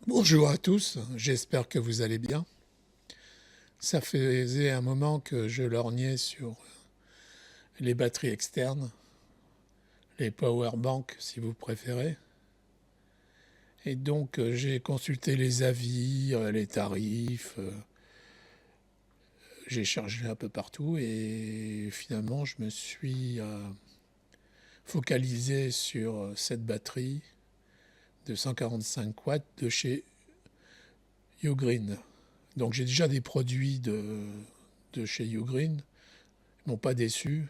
Bonjour à tous, j'espère que vous allez bien. Ça faisait un moment que je lorgnais sur les batteries externes, les power banks si vous préférez. Et donc j'ai consulté les avis, les tarifs, j'ai chargé un peu partout et finalement je me suis focalisé sur cette batterie de 145 watts de chez Ugreen. Donc j'ai déjà des produits de chez Ugreen, ils m'ont pas déçu.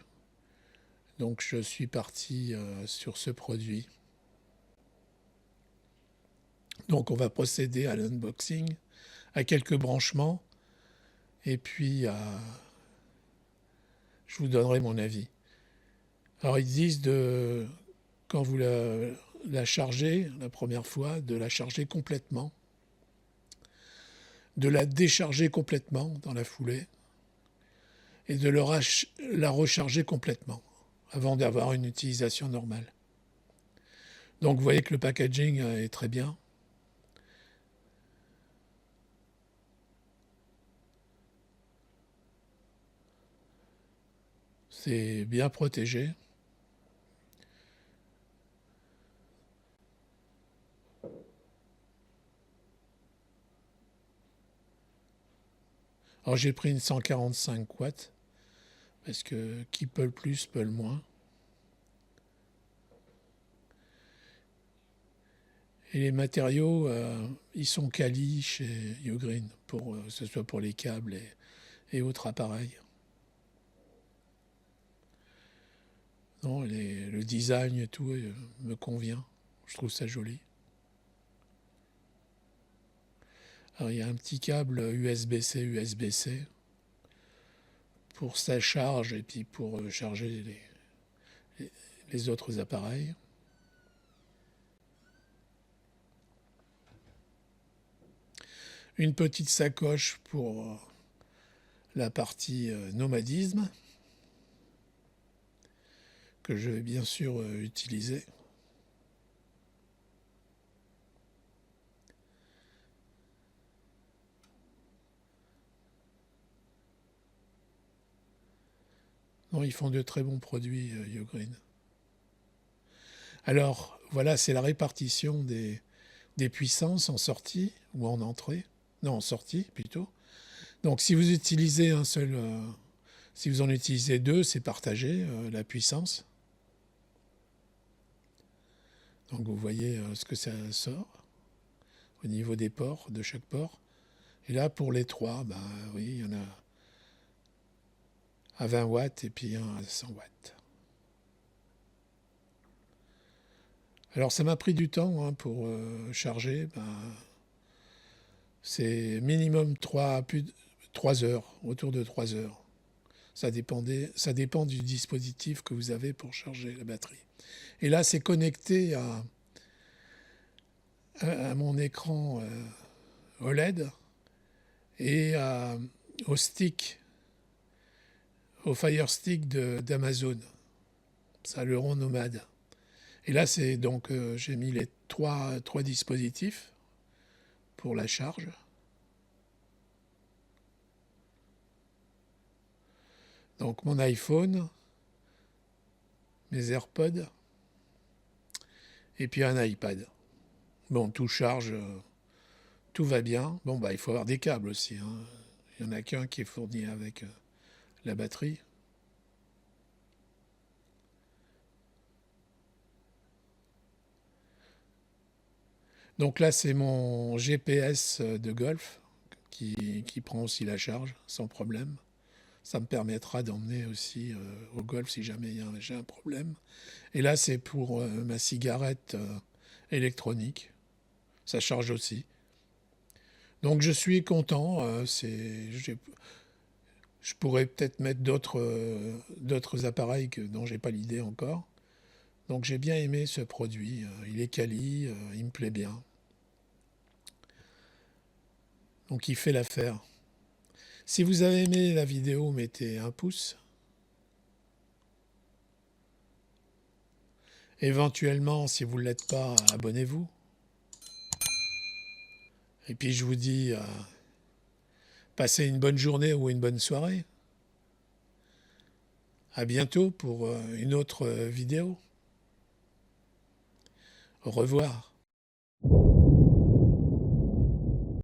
Donc je suis parti sur ce produit. Donc on va procéder à l'unboxing, à quelques branchements, et puis je vous donnerai mon avis. Alors ils disent quand vous la chargez la première fois, de la charger complètement, de la décharger complètement dans la foulée, et de la recharger complètement avant d'avoir une utilisation normale. Donc vous voyez que le packaging est très bien. C'est bien protégé. Alors j'ai pris une 145 watts parce que qui peut le plus peut le moins. Et les matériaux, ils sont quali chez Ugreen, pour que ce soit pour les câbles et autres appareils. Non, le design et tout me convient. Je trouve ça joli. Alors il y a un petit câble USB-C, USB-C pour sa charge et puis pour charger les autres appareils. Une petite sacoche pour la partie nomadisme que je vais bien sûr utiliser. Non, ils font de très bons produits, Ugreen. Alors, voilà, c'est la répartition des puissances en sortie ou en entrée. Non, en sortie plutôt. Donc, si vous utilisez un seul, si vous en utilisez deux, c'est partagé la puissance. Donc, vous voyez ce que ça sort au niveau des ports, de chaque port. Et là, pour les trois, ben oui, il y en a à 20 watts et puis un à 100 watts. Alors, ça m'a pris du temps pour charger. Ben, c'est minimum 3 heures, autour de 3 heures. Ça dépend du dispositif que vous avez pour charger la batterie. Et là, c'est connecté à mon écran OLED et au stick, au Fire Stick d'Amazon. Ça, le rond nomade. Et là, c'est donc, j'ai mis les trois dispositifs pour la charge. Donc mon iPhone, mes AirPods et puis un iPad. Bon, tout charge, tout va bien. Bon, bah, il faut avoir des câbles aussi. Il n'y en a qu'un qui est fourni avec la batterie. Donc là, c'est mon GPS de golf qui prend aussi la charge sans problème. Ça me permettra d'emmener aussi au golf si jamais j'ai un problème. Et là, c'est pour ma cigarette électronique. Ça charge aussi. Donc je suis content. Je pourrais peut-être mettre d'autres appareils dont j'ai pas l'idée encore. Donc j'ai bien aimé ce produit. Il est quali, il me plaît bien. Donc il fait l'affaire. Si vous avez aimé la vidéo, mettez un pouce. Éventuellement, si vous ne l'êtes pas, abonnez-vous. Et puis je vous dis, passez une bonne journée ou une bonne soirée. À bientôt pour une autre vidéo. Au revoir.